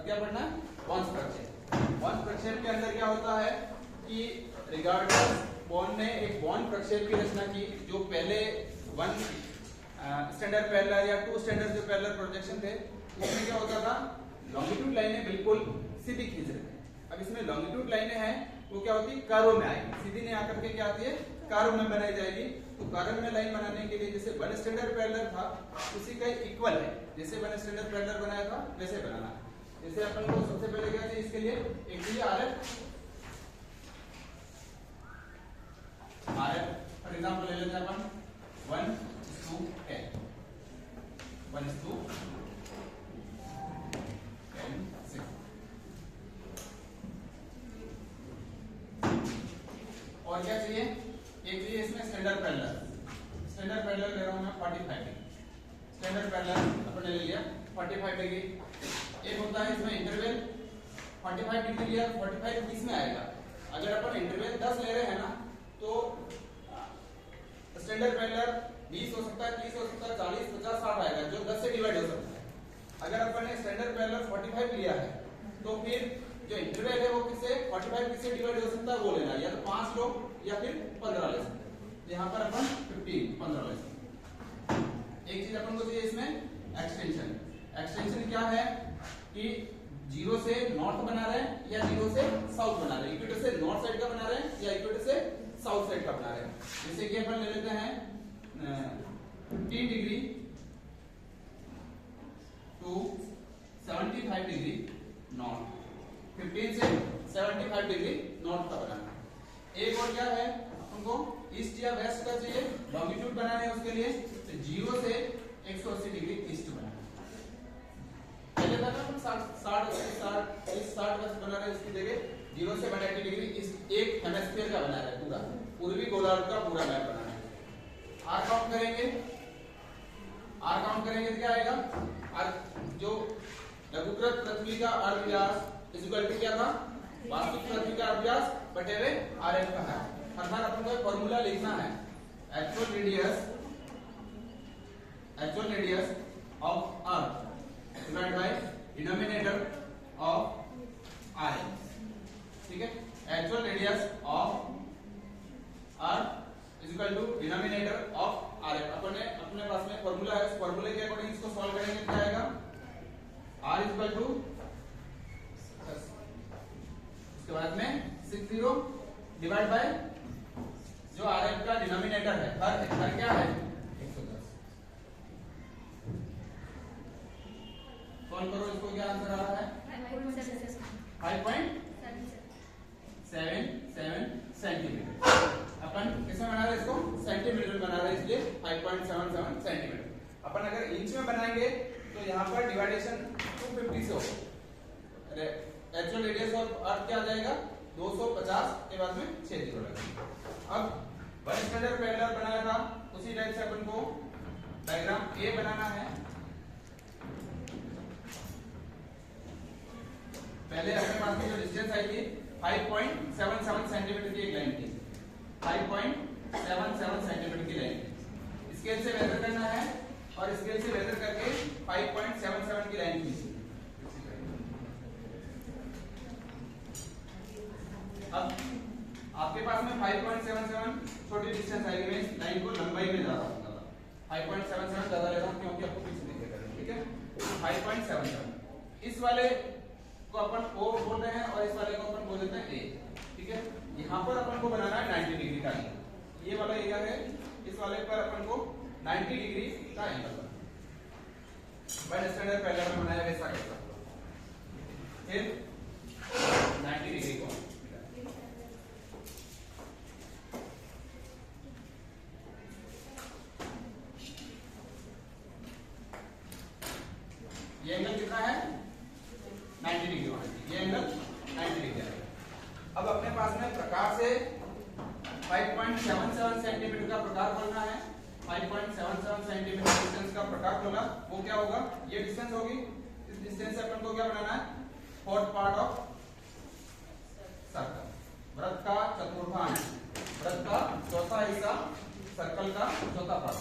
अब क्या पढ़ना है, वंश प्रक्षेप। वंश प्रक्षेप के अंदर क्या होता है कि रिगार्डस बॉन्ड ने एक बॉन्ड प्रक्षेप की रचना की, जो पहले 1 स्टैंडर्ड पैरेलल या 2 स्टैंडर्ड जो पैरेलल प्रोजेक्शन थे उसमें क्या होता था, लॉन्गिट्यूड लाइनें बिल्कुल सीधी खींच रहे थे। अब इसमें लॉन्गिट्यूड लाइनें हैं वो क्या होती है, कर्व में आएगी, सीधी नहीं आकर के क्या आती है, कर्व में बनाई जाएगी। तो कर्व में लाइन बनाने के लिए जैसे 1 स्टैंडर्ड पैरेलल था उसी का इक्वल है, जैसे 1 स्टैंडर्ड पैरेलल बनाया था वैसे बनाना है। जैसे अपन को सबसे पहले क्या चाहिए इसके लिए, एक चाहिए RF फॉर एग्जांपल ले लेते हैं अपन 1:10 1:10 6। और क्या चाहिए, एक चाहिए इसमें स्टैंडर्ड पैरेलल। स्टैंडर्ड पैरेलल ले रहा हूं मैं 45 डिग्री, स्टैंडर्ड पैरेलल अपन ने ले लिया 45 डिग्री। एक होता है इसमें इंटरवल 45 डिग्री लिया, 45 किस में आएगा, अगर अपन इंटरवल 10 ले रहे हैं ना तो स्टैंडर्ड पैरेलल 20 हो सकता है, 30 हो सकता है, 40, 50, 60 आएगा, जो 10 से डिवाइड हो सकता है। अगर अपन ने स्टैंडर्ड पैरेलल 45 लिया है तो फिर जो इंटरवल है वो किससे 45 किससे डिवाइड हो सकता है वो लेना, या तो 5 लो या फिर 15 ले सकते हैं। यहाँ पर अपन 15 ले सकते हैं। एक चीज अपन को चाहिए इसमें एक्सटेंशन। एक्सटेंशन क्या है कि 0 से नॉर्थ बना रहे हैं या 0 से साउथ बना रहे हैं, इक्वेटर से नॉर्थ साइड का बना रहे हैं या इक्वेटर से साउथ साइड का बना रहे हैं। जैसे कि अपन ले लेते हैं 15 डिग्री टू 75 डिग्री नॉर्थ, 15 से 75 डिग्री नॉर्थ का बनाना है। एक और क्या है अपन को ईस्ट या वेस्ट का चाहिए, लॉन्गिट्यूड बनाने है उसके लिए 0 से 180 डिग्री ईस्ट बनाना है। पहले था ना 60 बना रहे हैं, इसकी जगह 0 से 180 डिग्री ईस्ट एक हेमिस्फीयर का बना रहे हैं, पूरा पूर्वी गोलार्ध का पूरा मैप बनाना है। आर काउंट करेंगे, आर काउंट करेंगे तो क्या आएगा, आर जो लघुकृत पृथ्वी का अर्ध व्यास इज इक्वल टू क्या था, वास्तविक पृथ्वी का अर्ध व्यास बटे हुए RF का है। अर्थात अपन को फॉर्मूला लिखना है, actual radius of earth divide by denominator of RF, ठीक है। Actual radius of earth is equal to denominator of RF। अपने पास में फॉर्मूला है, उस फॉर्मूले के अकॉर्डिंग इसको सॉल्व करेंगे क्या आएगा, R इज इक्वल टू उसके बाद में 60 डिवाइड बाय जो RF का डिनोमिनेटर है, हर क्या है 110। सॉल्व करो इसको, क्या आंसर आ रहा है 5.77 सेंटीमीटर। अपन किसमें बना रहे हैं इसको, सेंटीमीटर में बना रहे हैं, इसलिए 5.77 सेंटीमीटर। अपन अगर इंच में बनाएंगे तो यहाँ पर डिवाइडेशन 250 से होगा। एक्चुअल रेडियस ऑफ अर्थ क्या आ जाएगा 250 के बाद में 6 जीरो लगेगा। अब 1 स्टैंडर्ड पैरेलल बनाया था उसी टाइप से अपन को डायग्राम A बनाना है। पहले अपने पास में जो डिस्टेंस आई थी 5.77 सेंटीमीटर की एक लाइन थी, 5.77 सेंटीमीटर की लाइन स्केल से मेजर करना है और स्केल से मेजर करके 5.77 की लाइन खींची। अब आपके पास में 5.77 छोटी डिस्टेंस आएगी, मैं इस लाइन को लंबाई में ज्यादा दूंगा, 5.77 ज्यादा ले रहा हूं क्योंकि आपको पीछे दिखेगा, ठीक है। 5.77 इस वाले को अपन O बोल रहे हैं और इस वाले को अपन बोल देते हैं A, ठीक है। यहाँ पर अपन को बनाना है 90 डिग्री का एंगल, ये वाला एरिया है, इस वाले पर अपन को 90 डिग्री का एंगल बनाना। 1 स्टैंडर्ड पैरेलल में बनाया वैसा कैसा, फिर 90 डिग्री को ये एंगल कितना है 90 डिग्री होना चाहिए, ये एंगल 90 डिग्री है। अब अपने पास में प्रकार से 5.77 सेंटीमीटर का प्रकार खोलना है। 5.77 सेंटीमीटर डिस्टेंस का प्रकार खोला, वो क्या होगा, ये डिस्टेंस होगी। इस डिस्टेंस से अपन को क्या बनाना है, फोर्थ पार्ट ऑफ सर्कल, वृत्त का चतुर्थांश, वृत्त का चौथा हिस्सा, सर्कल का चौथा पार्ट।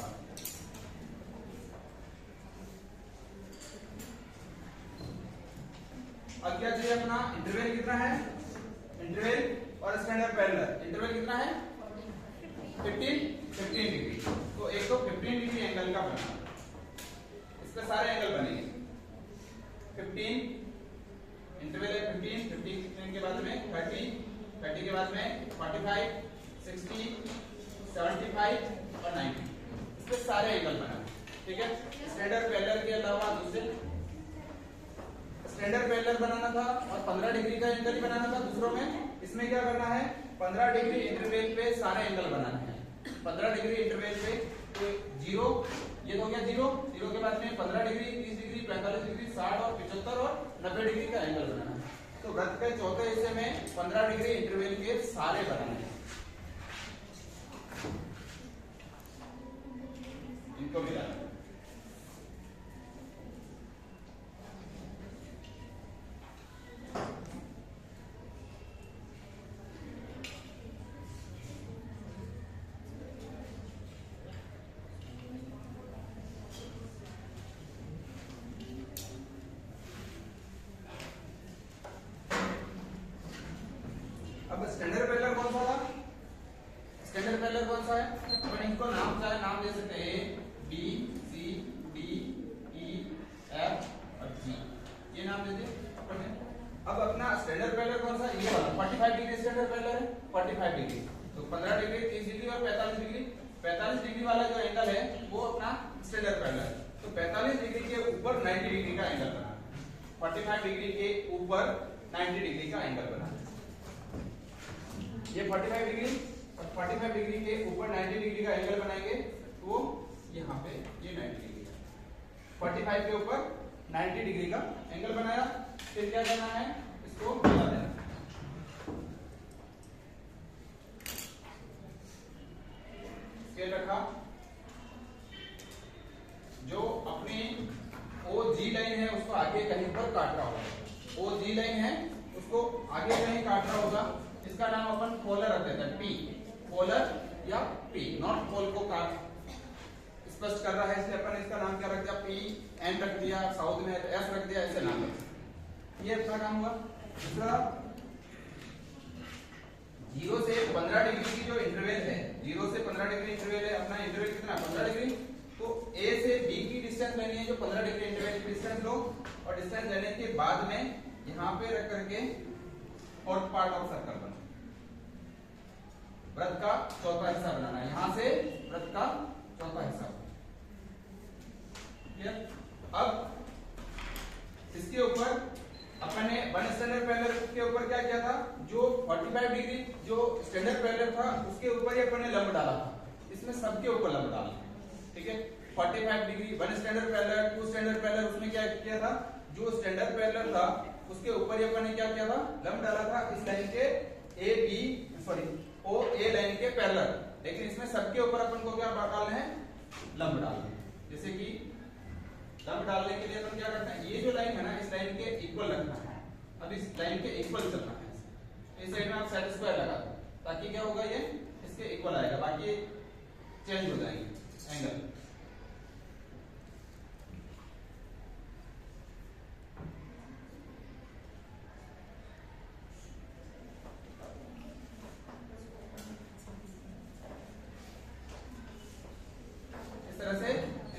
अब क्या चाहिए अपना इंटरवल कितना है, इंटरवल और स्टैंडर्ड पैरेलल इंटरवल कितना है 15 डिग्री। तो एक तो 15 डिग्री एंगल का बना, इसका सारे एंगल बनेंगे 15 इंटरवल है 15 के बाद में 30 के बाद में 45 60 75 और 90 इसके सारे एंगल बना। ठीक है, स्टैंडर्ड पैरेलल के अलावा दूसरे स्टैंडर्ड पैरेलल बनाना था और 15 डिग्री का एंगल ही बनाना था दूसरों में। इसमें क्या करना है 15 डिग्री इंटरवल पे सारे एंगल बनाना है। 15 डिग्री इंटरवल पे तो 0 ये हो गया 0 के बाद में 15 डिग्री 30 डिग्री 45 डिग्री 60 और 75 और 90 डिग्री का एंगल बनाना है। तो वृत्त के चौथे हिस्से में 15 डिग्री इंटरवल के सारे बनाने हैं, इनको मिलाना। अब स्टैंडर्ड पैरेलल कौन सा था, स्टैंडर्ड पैरेलल कौन सा है, अपन इनको नाम चाहे नाम दे सकते हैं A B C D E F और G, ये नाम दे दिए अपन ने। अब अपना स्टैंडर्ड पैरेलल कौन सा, ये वाला 45 डिग्री स्टैंडर्ड पैरेलल है 45 डिग्री। तो 15 डिग्री 30 डिग्री और 45 डिग्री वाला जो एंगल है वो अपना स्टैंडर्ड पैरेलल है। तो 45 डिग्री के ऊपर 90 डिग्री का एंगल बना, 45 डिग्री के ऊपर 90 डिग्री का एंगल बना। ये 45 डिग्री और 45 डिग्री के ऊपर 90 डिग्री का एंगल बनाएंगे तो यहाँ पे ये 90 डिग्री का 45 के ऊपर 90 डिग्री का एंगल बनाया। फिर क्या करना है, इसको मिला देना। स्केल रखा, जो अपनी OG लाइन है उसको आगे कहीं पर काट रहा होगा, OG लाइन है उसको आगे कहीं काट रहा होगा, इसका नाम अपन पोलर रख देते हैं P, पोलर या P। नॉट पोल को काट स्पष्ट कर रहा है इसलिए अपन इसका नाम क्या रख दिया P, N रख दिया, साउथ में S रख दिया, ऐसे नाम रख। ये अपना काम हुआ। दूसरा 0 से 15 डिग्री की जो इंटरवल है, 0 से 15 डिग्री इंटरवल है, अपना इंटरवल कितना 15 डिग्री। तो A से B की डिस्टेंस लेनी है, जो 15 डिग्री इंटरवल की डिस्टेंस लो और डिस्टेंस लेने के बाद में यहाँ पे रख करके फोर्थ पार्ट ऑफ सर्कल बना, वृत्त का चौथा हिस्सा बनाना है, यहां से वृत्त का चौथा हिस्सा। क्लियर। अब इसके ऊपर अपन ने वन स्टैंडर्ड पैरेलल के ऊपर क्या किया था, जो 45 डिग्री जो स्टैंडर्ड पैरेलल था उसके ऊपर ही अपन ने लंब डाला था, इसमें सबके ऊपर लंब डाला। ठीक है, 45 degree one standard parallel, two standard parallel, उसमें क्या किया था, जो स्टैंडर्ड पैरेलल था उसके ऊपर ही अपन ने क्या किया था, लंब डाला था इस लाइन के ओ ए लाइन के पैरेलल। लेकिन इसमें सबके ऊपर अपन को क्या डालना है, लंब डालना है। जैसे कि लंब डालने के लिए अपन क्या करते हैं, ये जो लाइन है ना इस लाइन के इक्वल रखना है। अब इस लाइन के इक्वल चलना है, इस साइड में आप सेट स्क्वायर लगा दो ताकि क्या होगा, ये इसके इक्वल आएगा, बाकी चेंज हो जाएंगे एंगल।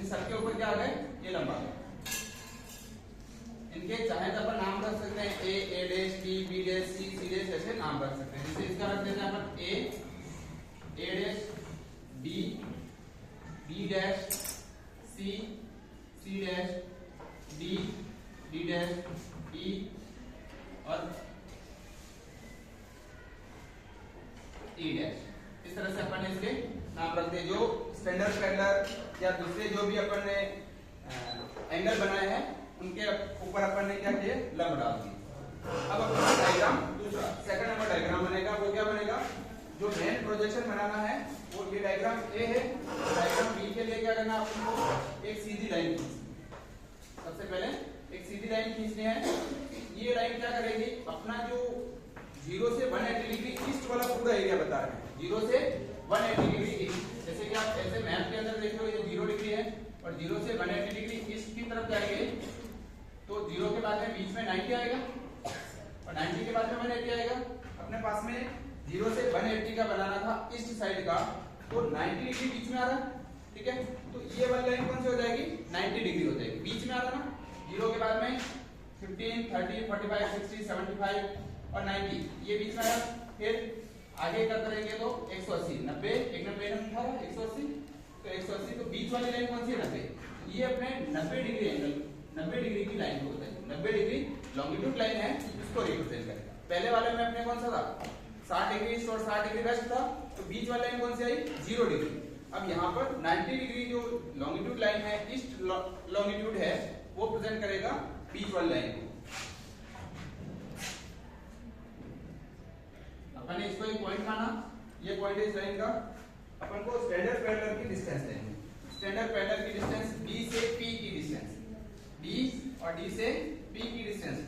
सबके ऊपर क्या आ गए, ये लंबा। इनके चाहे तो अपन नाम रख सकते हैं A dash B B dash C C dash, ऐसे नाम रख सकते हैं। जैसे इसका रख देते हैं अपन A dash B B dash C C dash D D dash E और E डैश। इस तरह से अपन ने इसके नाम रख दिए। जो स्टैंडर्ड पैरेलल या दूसरे जो भी अपन ने एंगल बनाए हैं उनके ऊपर अपन ने क्या किए, लंब डाल दिए। अब अपना डायग्राम दूसरा सेकंड नंबर डायग्राम बनेगा, वो क्या बनेगा, जो मेन प्रोजेक्शन बनाना है वो ये डायग्राम ए है। डायग्राम बी के लिए क्या करना है, आपको एक सीधी लाइन खींचनी। सबसे पहले एक सीधी लाइन खींचनी है। ये लाइन क्या करेगी, अपना जो 0 से 180 डिग्री ईस्ट वाला पूरा एरिया बता रहे हैं, 0 से 180 डिग्री ईस्ट। जैसे कि आप ऐसे मैप के अंदर देख रहे हो, ये 0 डिग्री है और 0 से 180 डिग्री ईस्ट की तरफ जाएंगे तो 0 के बाद में बीच में 90 आएगा, 90 के बाद में 180 आएगा। अपने पास में 0 से 180 का बनाना था ईस्ट साइड का, तो 90 डिग्री बीच में आ रहा है, ठीक है। तो ये वाली लाइन कौन सी हो जाएगी, 90 डिग्री हो जाएगी, बीच में आ रहा ना। 0 के बाद में 15, 30, 45, 60, 75 और 90 ये बीच में आया। फिर आगे करते रहेंगे तो 180, 90, 90 180, तो 180, तो बीच वाली लाइन कौन सी है, 90। ये अपने 90 डिग्री एंगल, 90 डिग्री की लाइन को बताइए, 90 डिग्री लॉन्गिट्यूड लाइन है, इसको रिप्रेजेंट करेगा। पहले वाले में अपने कौन सा था, 60 डिग्री ईस्ट और 60 डिग्री वेस्ट था, तो बीच वाली लाइन कौन सी आई, 0 डिग्री। अब यहाँ पर 90 डिग्री जो लॉन्गिट्यूड लाइन है, ईस्ट लॉन्गिट्यूड है, वो प्रेजेंट करेगा बीच वाली लाइन को। अपन ने इसको एक पॉइंट माना, ये पॉइंट है इस लाइन का। अपन को स्टैंडर्ड पैरेलल की डिस्टेंस लेनी है। स्टैंडर्ड पैरेलल की डिस्टेंस B से P की डिस्टेंस, B और D से P की डिस्टेंस,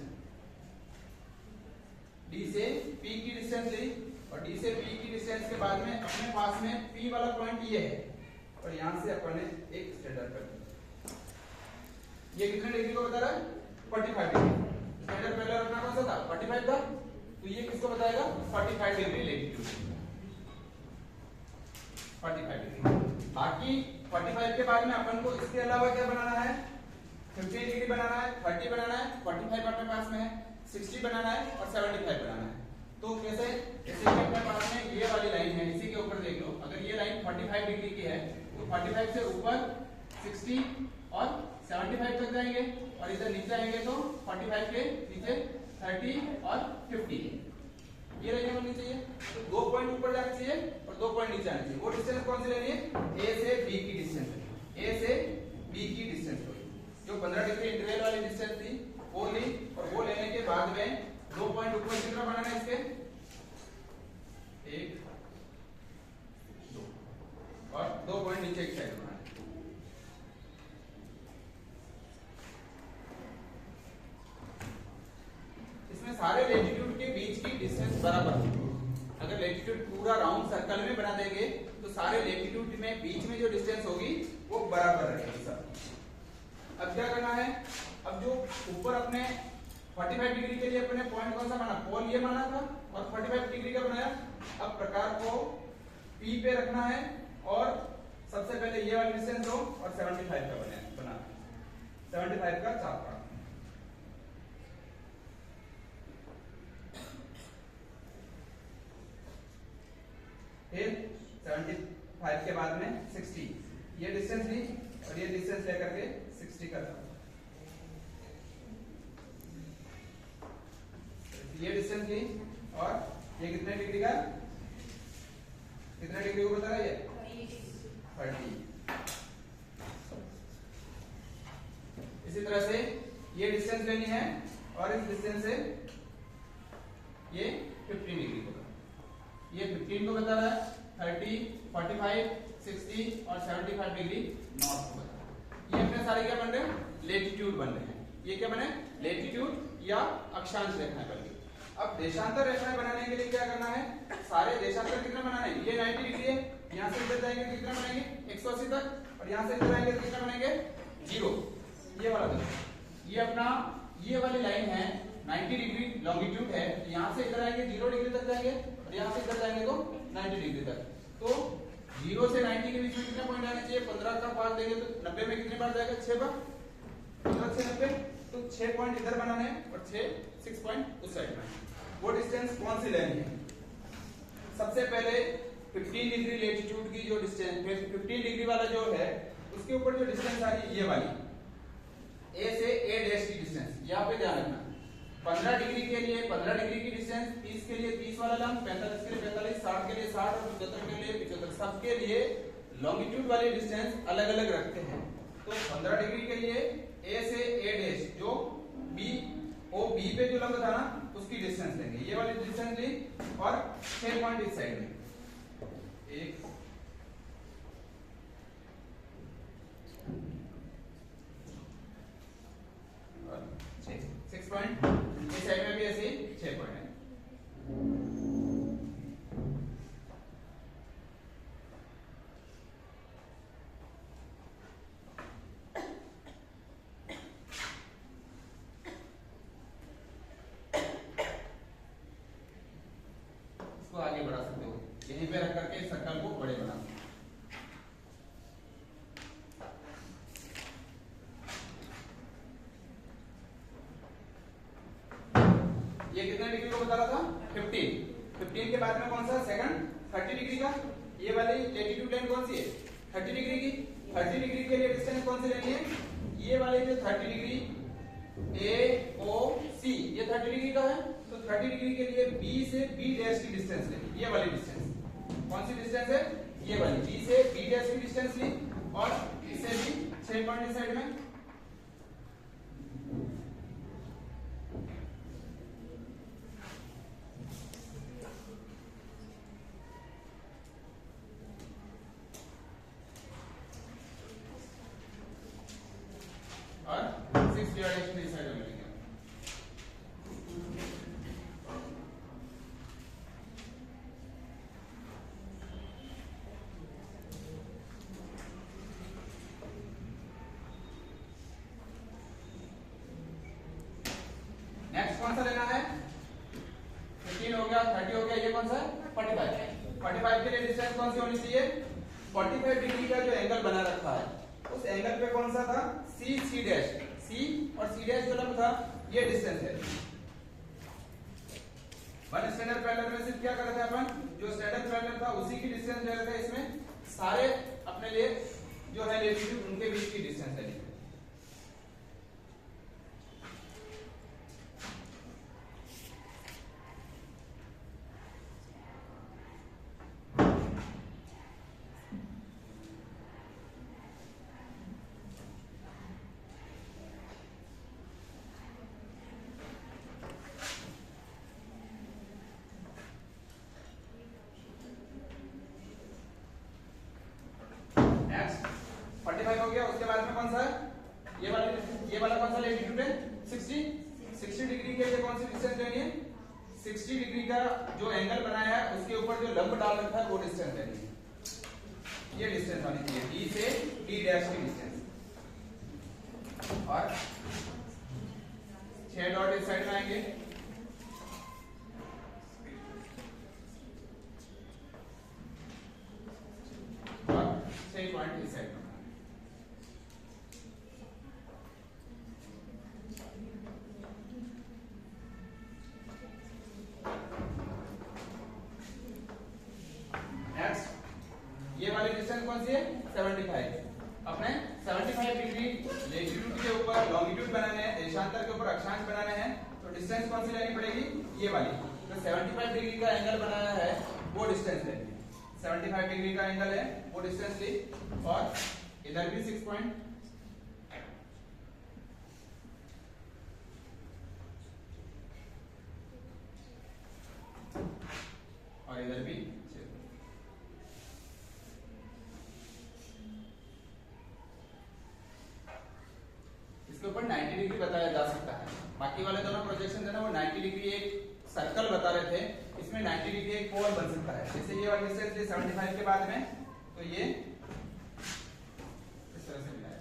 D से P की डिस्टेंस ली, और D से P की डिस्टेंस के बाद में अपने पास में P वाला पॉइंट ये है, और यहां से अपन ने एक स्टैंडर्ड पैरेलल, ये कितने डिग्री को बता रहा है, 45 डिग्री। स्टैंडर्ड पैरेलल अपना कौन सा था, 45 था, तो ये किसको बताएगा, 45 डिग्री लैटिट्यूड, 45 डिग्री। बाकी 45 के बाद में अपन को इसके अलावा क्या बनाना है, 15 डिग्री बनाना है, 30 बनाना है, 45 अपने पास में है, 60 बनाना है और 75 बनाना है। तो कैसे, जैसे कि अपने पास में ये वाली लाइन है, इसी के ऊपर देख लो, अगर ये लाइन 45 डिग्री की है, तो 45 से ऊपर 60 और 75 तक जाएंगे, और इधर नीचे आएंगे तो 45 के नीचे 30 और 50, ये लाइन बननी चाहिए। तो 2 पॉइंट ऊपर जाने चाहिए और 2 पॉइंट नीचे आने चाहिए। वो डिस्टेंस कौन सी लेनी है, A से B की डिस्टेंस, A से B की डिस्टेंस जो 15 डिग्री इंटरवल वाली डिस्टेंस थी वो ली, और वो लेने के बाद में 2 पॉइंट ऊपर कितना बनाना है इसके, 1, 2, और 2 पॉइंट नीचे एक साइड बनाना है। इसमें सारे लैटिट्यूड के बीच की डिस्टेंस बराबर है। अगर लैटिट्यूड पूरा राउंड सर्कल में बना देंगे तो सारे लैटिट्यूड में बीच में जो डिस्टेंस होगी वो बराबर रहेगी सब। अब क्या करना है, अब जो ऊपर अपने 45 डिग्री के लिए अपने पॉइंट कौन सा माना, पोल ये माना था, और 45 डिग्री का बनाया। अब प्रकार को P पे रखना है, और सबसे पहले ये वाली डिस्टेंस दो, और 75 का बना 75 का चाप काटना। फिर 75 के बाद में 60, ये डिस्टेंस ली, और ये डिस्टेंस लेकर के 60 का था, ये डिस्टेंस ली, और ये कितने डिग्री का, कितने डिग्री को बता रहा है, ये 30। इसी तरह से ये डिस्टेंस लेनी है, और इस डिस्टेंस से ये 15 डिग्री को, ये 15 को बता रहा है, 30, 45, 60 और 75 डिग्री नॉर्थ को बता रहा है। ये अपने सारे क्या बन रहे हैं, लेटिट्यूड बन रहे हैं। ये क्या बने, लेटिट्यूड या अक्षांश रेखाएं बन गई। अब देशांतर रेखाएं बनाने के लिए क्या करना है, सारे देशांतर कितने बनाने हैं, ये 90 डिग्री है, यहाँ से इधर जाएंगे कितना बनाएंगे 180 तक, और यहाँ से इधर आएंगे तो कितना बनाएंगे 0, ये वाला देखो, ये अपना ये वाली लाइन है 90 डिग्री लॉन्गिट्यूड है, यहाँ से इधर आएंगे 0 डिग्री तक जाएंगे, और यहाँ से इधर जाएंगे तो 90 डिग्री तक। तो 0 से 90 के बीच में कितने पॉइंट आने चाहिए, 15 का पार्ट देंगे तो 90 में कितने बार जाएगा, 6 बार, 15 से 90, तो 6 पॉइंट इधर बनाने हैं और 6 पॉइंट उस साइड में। वो डिस्टेंस कौन सी लेनी है, सबसे पहले 15 डिग्री लेटिट्यूड की जो डिस्टेंस, 15 डिग्री वाला जो है उसके ऊपर जो डिस्टेंस आ रही है ये वाली, A से A डैश की डिस्टेंस, यहाँ पे ध्यान रखना। 15 डिग्री के लिए 15 डिग्री की डिस्टेंस, 30 के लिए 30 वाला लंब, 45 के लिए 45, 60 के लिए 60 और 75 के लिए 75, सबके लिए लॉन्गिट्यूड वाली डिस्टेंस अलग अलग रखते हैं। तो 15 डिग्री के लिए A से A डैश जो B पे जो लंब था ना उसकी डिस्टेंस लेंगे, ये वाली डिस्टेंस ली, और 6 पॉइंट इस साइड में, 1, 6 पॉइंट, इस साइड में भी ऐसे 6 पॉइंट है। ताकि सर्कल को बड़े बना सकें। ये कितने डिग्री को बता रहा था? 15 के बाद में कौन सा सेकंड 30 डिग्री का। ये वाली लैटिट्यूड लाइन कौन सी है? 30 डिग्री की। 30 डिग्री के लिए डिस्टेंस कौन सी लेनी है? ये वाले जो 30 डिग्री AOC ये 30 डिग्री का है, तो 30 डिग्री के लिए B से B डैश की डिस्टेंस लेनी। ये वाली डिस्टेंस कौन सी डिस्टेंस है? ये वाली B से B डैश की डिस्टेंस ली और इसे भी 6 पॉइंट इस साइड में। और 6 डिवाइडेड 3 साइड में लिखेंगे। नेक्स्ट कौन सा लेना है? 15 हो गया, 30 हो गया, ये कौन सा है? 45 के लिए डिस्टेंस कौन सी होनी चाहिए? 45 डिग्री का जो एंगल बना रखा है उस एंगल पे कौन सा था? C dash. C और C डैश जो लंब था ये डिस्टेंस है। वन स्टैंडर्ड पैरेलल में सिर्फ क्या कर रहे थे अपन? जो स्टैंडर्ड पैरेलल था उसी की डिस्टेंस ले रहे थे। इसमें सारे अपने लिए जो है लैटिट्यूड उनके बीच की डिस्टेंस है। नेक्स्ट 45 हो गया, उसके बाद में कौन सा है? ये वाला कौन सा लैटिट्यूड है? 60 डिग्री के लिए कौन सी डिस्टेंस लेनी है? 60 डिग्री का जो एंगल बनाया है उसके ऊपर जो लंब डाल रखा है वो डिस्टेंस लेनी है। ये डिस्टेंस होनी चाहिए D से D डैश की डिस्टेंस। और 6 डॉट इस साइड में आएंगे। और 6 पॉइंट इस साइड में। नेक्स्ट ये वाली डिस्टेंस कौन सी है? 75। अपने 75 डिग्री लैटिट्यूड के ऊपर लॉन्गिट्यूड बनाने हैं, देशांतर के ऊपर अक्षांश बनाने हैं, तो डिस्टेंस कौन सी लेनी पड़ेगी? ये वाली। तो 75 डिग्री का एंगल बनाया है वो डिस्टेंस लेनी है। 75 डिग्री का एंगल है वो डिस्टेंस ली और इधर भी 6 पॉइंट। और इधर भी 6। इसके ऊपर 90 डिग्री बताया जा सकता है। बाकी वाले दोनों प्रोजेक्शन है ना वो 90 डिग्री एक सर्कल बता रहे थे, इसमें 90 डिग्री एक पोल बन सकता है। जैसे ये वाली डिस्टेंस थी 75 के बाद में, तो ये इस तरह से मिलाया,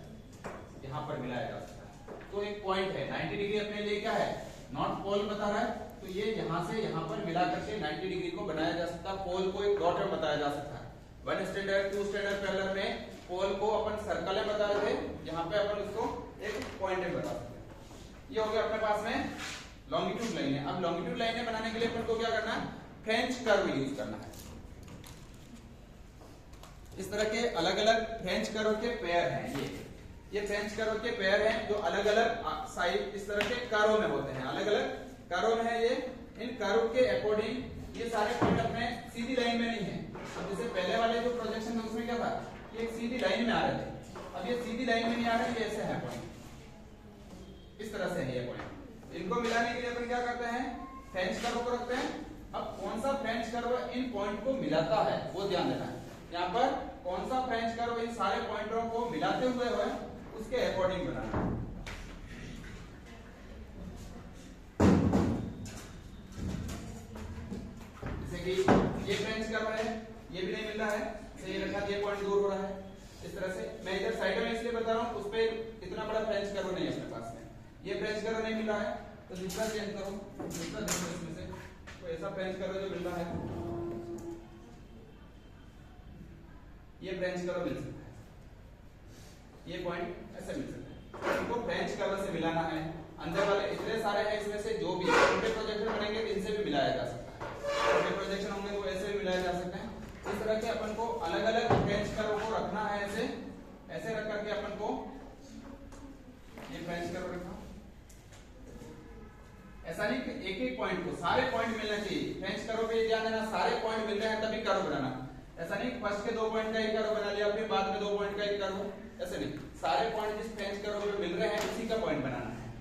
यहाँ पर मिलाया जा सकता है। तो एक पॉइंट है 90 डिग्री अपने लिए क्या है? नॉट पोल बता रहा है, तो ये यहाँ से यहाँ पर मिला करके 90 डिग्री को बनाया जा सकता है। पोल को एक डॉट में बताया जा सकता है। वन स्टैंडर्ड 2 स्टैंडर्ड पैरेलल में पोल को अपन सर्कल में बता रहे थे, यहाँ पे अपन उसको एक पॉइंट में बता सकते हैं। ये हो गया अपने पास में लॉन्गिट्यूड लाइन है। अब लॉन्गिट्यूड लाइनें बनाने के लिए अपन को क्या करना है? फ्रेंच कर्व यूज करना है। इस तरह के अलग अलग फ्रेंच कर्व के पेयर हैं। ये फ्रेंच कर्व के पेयर हैं जो अलग अलग साइड इस तरह के कर्व में होते हैं। अलग अलग कर्व में है ये। इन कर्व के अकॉर्डिंग ये सारे पॉइंट अपने सीधी लाइन में नहीं है। अब जैसे पहले वाले जो प्रोजेक्शन था उसमें क्या था? ये एक सीधी लाइन में आ रहे थे। अब ये सीधी लाइन में नहीं आ रहे, ये ऐसे है पॉइंट, इस तरह से है ये पॉइंट। इनको मिलाने के लिए अपन क्या करते हैं? फ्रेंच कर्व को रखते हैं। अब कौन सा फ्रेंच कर्व इन पॉइंट को मिलाता है वो ध्यान देना है। यहाँ पर कौन सा फ्रेंच कर्व इन सारे पॉइंटों को मिलाते हुए है उसके अकॉर्डिंग बनाना है। जैसे कि ये फ्रेंच कर्व है, ये भी नहीं मिल रहा है, ये रखा ये पॉइंट दूर हो रहा है। इस तरह से मैं इधर साइड में इसलिए बता रहा हूँ, उस पे इतना बड़ा फ्रेंच कर्व नहीं है अपने पास में। ये फ्रेंच कर्व नहीं मिल रहा है तो दूसरा चेंज करो, दूसरा देखो इसमें से कोई ऐसा फ्रेंच कर्व जो मिल रहा है। ये फ्रेंच कर्व मिल सकता है, ये पॉइंट ऐसे मिल सकता है। इनको फ्रेंच कर्व से मिलाना है। अंदर वाले इतने सारे हैं, इसमें से जो भी छोटे प्रोजेक्शन बनेंगे तो इनसे भी मिलाया जा सकता है। छोटे प्रोजेक्शन होंगे तो ऐसे भी मिलाया जा सकते हैं। इस तरह के अपन को अलग अलग फ्रेंच कर्व को रखना है, ऐसे ऐसे रख करके अपन को ये फ्रेंच कर्व रखना। ऐसा नहीं कि एक एक पॉइंट को सारे पॉइंट मिलना चाहिए। फ्रेंच कर्व पे ध्यान देना, सारे पॉइंट मिल रहे हैं तभी कर्व बनाना। ऐसा नहीं फर्स्ट के 2 पॉइंट का एक कर्व बना लिया, फिर बाद में 2 पॉइंट का एक कर्व, ऐसे नहीं। सारे पॉइंट जिस फ्रेंच कर्व पे मिल रहे हैं उसी का पॉइंट बनाना है,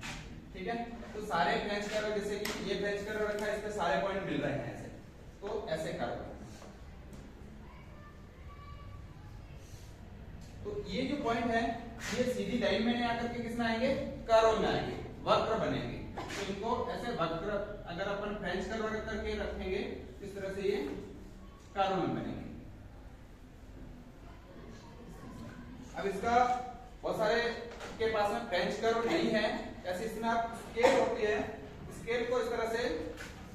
ठीक है। तो सारे फ्रेंच कर्व, जैसे कि ये फ्रेंच कर्व रखा है, इस पे सारे पॉइंट मिल रहे हैं ऐसे, तो ऐसे कर्व। तो ये जो पॉइंट है ये सीधी लाइन में नहीं आकर के किस में आएंगे, कर्व में आएंगे, वक्र बनेंगे। तो इनको ऐसे वक्र अगर अपन फ्रेंच कर्व रख करके रखेंगे इस तरह से ये कर्व में बनेंगे। अब इसका बहुत सारे के पास में फ्रेंच कर्व नहीं है, ऐसे इसमें आप स्केल होती है, स्केल को इस तरह से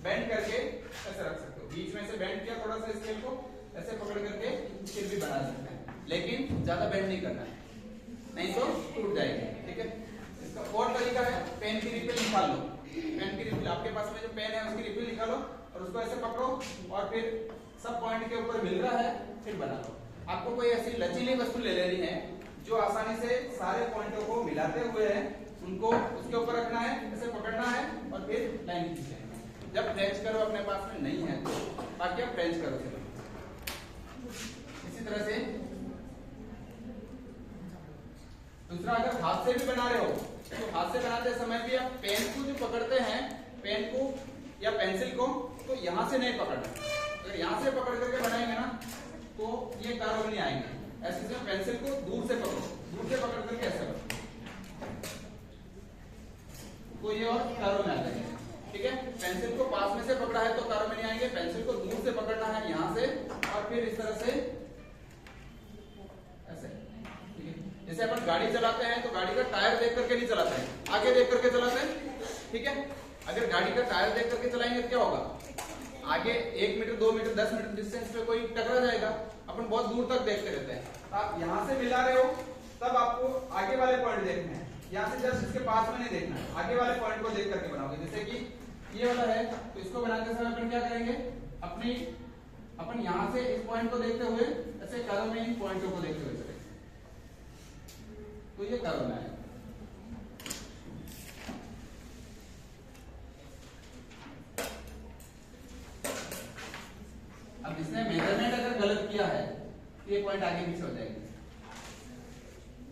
बेंड करके ऐसे रख सकते हो। बीच में से बेंड किया थोड़ा सा, स्केल को ऐसे पकड़ करके स्केल भी बना सकते हैं, लेकिन ज्यादा बेंड नहीं करना है, नहीं तो टूट जाएगी, ठीक है। इसका और तरीका है, पेन की रिफिल निकाल लो। पेन की रिफिल आपके पास में जो पेन है उसकी रिफिल निकालो और उसको ऐसे पकड़ो और फिर सब पॉइंट के ऊपर मिल रहा है फिर बना लो। आपको कोई ऐसी लचीली वस्तु ले लेनी है जो आसानी से सारे पॉइंटों को मिलाते हुए है, उनको उसके ऊपर रखना है, ऐसे पकड़ना है और फिर लाइन खींचना है। जब फ्रेंच कर्व अपने पास में नहीं है तो बाकी आप फ्रेंच कर्व से लो। इसी तरह से दूसरा, अगर हाथ से भी बना रहे हो तो हाथ से बनाते समय भी आप पेन को जो पकड़ते हैं, पेन को या पेंसिल को, तो यहां से नहीं पकड़ना। अगर यहां से पकड़ करके बनाएंगे ना तो ये कर्व नहीं आएंगे। ऐसे से पेंसिल को दूर से पकड़ो, दूर से पकड़ करके ऐसे पकड़ो तो ये और कर्व में आ जाएंगे, ठीक है। पेंसिल को पास में से पकड़ा है तो कर्व में नहीं आएंगे, पेंसिल को दूर से पकड़ना है यहां से और फिर इस तरह से ऐसे, ठीक है। जैसे अपन गाड़ी चलाते हैं तो गाड़ी का टायर देख करके नहीं चलाते हैं, आगे देख करके चलाते हैं, ठीक है। अगर गाड़ी का टायर देख करके चलाएंगे तो क्या होगा, आगे 1 मीटर 2 मीटर 10 मीटर डिस्टेंस पे कोई टकरा जाएगा, अपन बहुत दूर तक देखते रहते हैं। तो आप यहां से मिला रहे हो तब आपको आगे वाले पॉइंट देखने हैं, यहाँ से जस्ट इसके पास में नहीं देखना है, आगे वाले पॉइंट को देख करके बनाओगे। जैसे कि ये वाला है तो इसको बनाते समय अपन क्या करेंगे, अपन यहाँ से इस पॉइंट को देखते हुए ऐसे कर्व में इन पॉइंटों को देखते हुए चलेंगे तो ये कर्व में आएगा। अब इसने मेजरमेंट अगर गलत किया है तो ये पॉइंट आगे पीछे हो जाएगी,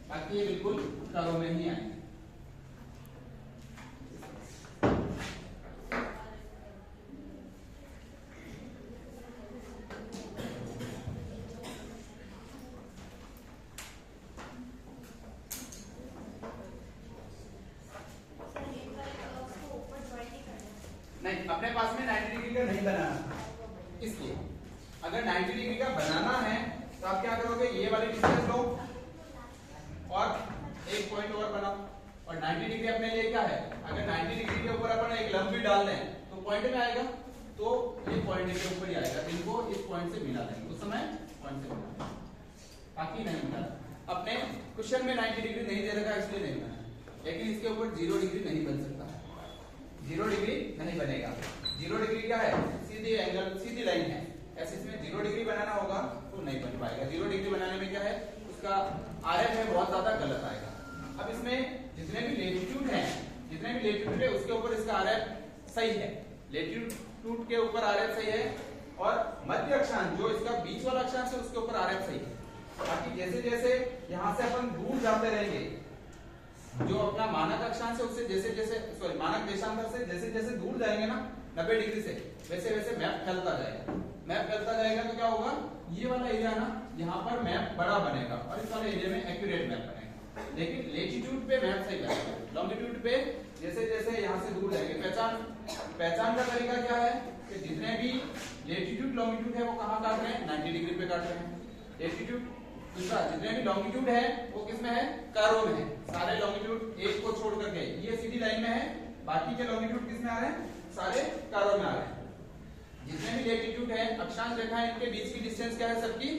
बाकी ये बिल्कुल कर्व में ही आएंगे। नहीं, अपने पास में 90 डिग्री का नहीं बनाना, इसलिए अगर 90 डिग्री का बनाना है तो आप क्या करोगे, ये वाली डिस्टेंस लो और एक पॉइंट और बनाओ। और 90 डिग्री अपने लिए क्या है, अगर 90 डिग्री के ऊपर अपन एक लंब भी डाल दें तो पॉइंट में आएगा, तो ये पॉइंट के ऊपर ही आएगा। इनको इस पॉइंट से मिला देंगे, उस समय पॉइंट से मिला, बाकी नहीं मिला। अपने क्वेश्चन में 90 डिग्री नहीं दे रखा इसलिए नहीं बना, लेकिन इसके ऊपर 0 डिग्री नहीं बन सकता, 0 डिग्री नहीं बनेगा। 0 डिग्री क्या है, सीधी एंगल, सीधी लाइन है, ऐसे इसमें 0 डिग्री बनाना होगा तो नहीं बन पाएगा। 0 डिग्री बनाने में क्या है, उसका आरएफ है बहुत ज्यादा गलत आएगा। अब इसमें जितने भी लेटीट्यूड है उसके ऊपर इसका आरएफ सही है, लेटीट्यूड के ऊपर आरएफ सही है और मध्य अक्षांश जो इसका बीच वाला अक्षांश है उसके ऊपर आरएफ सही है। बाकी जैसे जैसे यहाँ से अपन दूर जाते रहेंगे, जो अपना मानक अक्षांश है उससे जैसे मानक देशांतर से जैसे जैसे दूर जाएंगे ना 90 डिग्री से, वैसे वैसे मैप फैलता जाएगा। मैप फैलता जाएगा तो क्या होगा, ये वाला एरिया ना यहाँ पर मैप बड़ा बनेगा और इस वाले एरिया में एक्यूरेट मैप बनेगा। लेकिन लेटीट्यूड पे मैप सही बनेगा, लॉन्गिट्यूड पे जैसे जैसे यहाँ से दूर जाएंगे। पहचान का तरीका क्या है कि जितने भी लेटीट्यूड लॉन्गिट्यूड है वो कहाँ काट रहे हैं, 90 डिग्री पे काट रहे हैं। लेटीट्यूड दूसरा, जितने भी लॉन्गिट्यूड है वो किसमें है, कर्व में है। सारे लॉन्गिट्यूड एक को छोड़ करके ये सीधी लाइन में है, बाकी के लॉन्गिट्यूड किसमें आ रहे हैं, सारे कर्व में आ रहे हैं। जितने भी लेटीट्यूड है, अक्षांश रेखा है, इनके बीच की डिस्टेंस क्या है, सबकी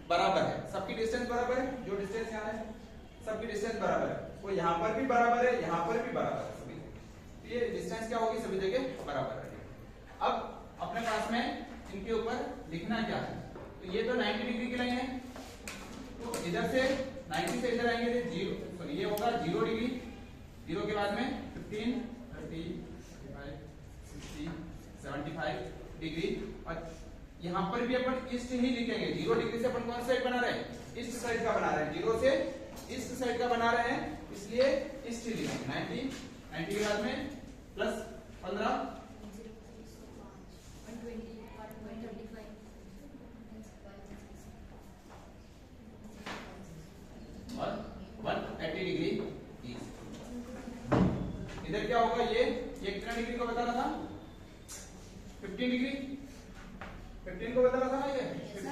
बराबर है, सबकी डिस्टेंस बराबर है, जो डिस्टेंस यहाँ है सबकी डिस्टेंस बराबर है, वो यहाँ पर भी बराबर है, यहाँ पर भी बराबर है सभी जगह। तो ये डिस्टेंस क्या होगी, सभी जगह बराबर रहेगी। अब अपने पास में इनके ऊपर लिखना क्या है, तो ये तो 90 डिग्री की लाइन है, तो इधर से 90 से इधर आएंगे तो जीरो, सॉरी ये होगा 0 डिग्री, 0 के बाद में 15, 30, 35, 60, 75 डिग्री, और यहाँ पर भी अपन ईस्ट ही लिखेंगे। 0 डिग्री से अपन कौन सा साइड बना रहे हैं, ईस्ट साइड का बना रहे हैं, 0 से ईस्ट साइड का बना रहे हैं, इसलिए ईस्ट ही लिखेंगे। 90 के बाद में प्लस 15, 180 डिग्री ईस्ट। इधर क्या होगा, ये कितना डिग्री को बता रहा था, 15 डिग्री, 15 को बता रहा था ना, ये 15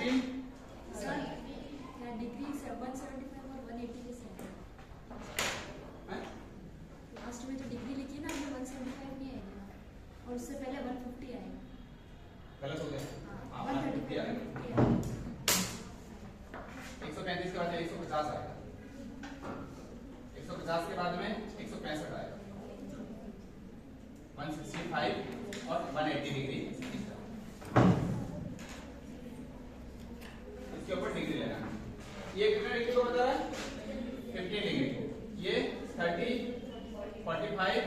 डिग्री 175 और 180 के साथ लास्ट में जो डिग्री लिखी ना, हमें 175 नहीं आएगा, और उससे पहले 150 आएगा। गलत हो गया, 135 आएगा। 135 के बाद 150 आएगा, 150 के बाद में 165 आएगा, 165 और 180 डिग्री इसके ऊपर डिग्री लेना है। ये कितना डिग्री को बता रहा है, 15 डिग्री, ये 30, 45,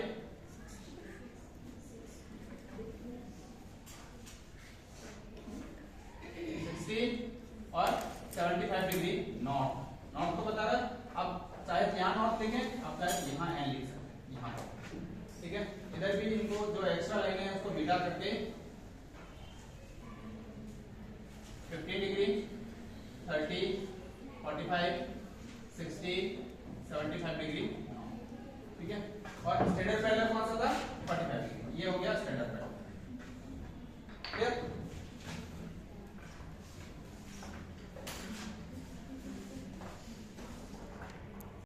60 और 75 डिग्री नॉर्थ, नॉर्थ को बता रहा है। अब चाहे यहाँ नॉर्थ लिखें, अब चाहे यहाँ एन लिख सकते हैं, यहाँ, ठीक है। इधर भी इनको जो एक्स्ट्रा लाइन है उसको मिटा करके 15 डिग्री, 30, 45, 60, 75 डिग्री, ठीक है। और स्टैंडर्ड पैरेलल कौन सा था, 45 डिग्री, ये हो गया स्टैंडर्ड पैरेलल, क्लियर।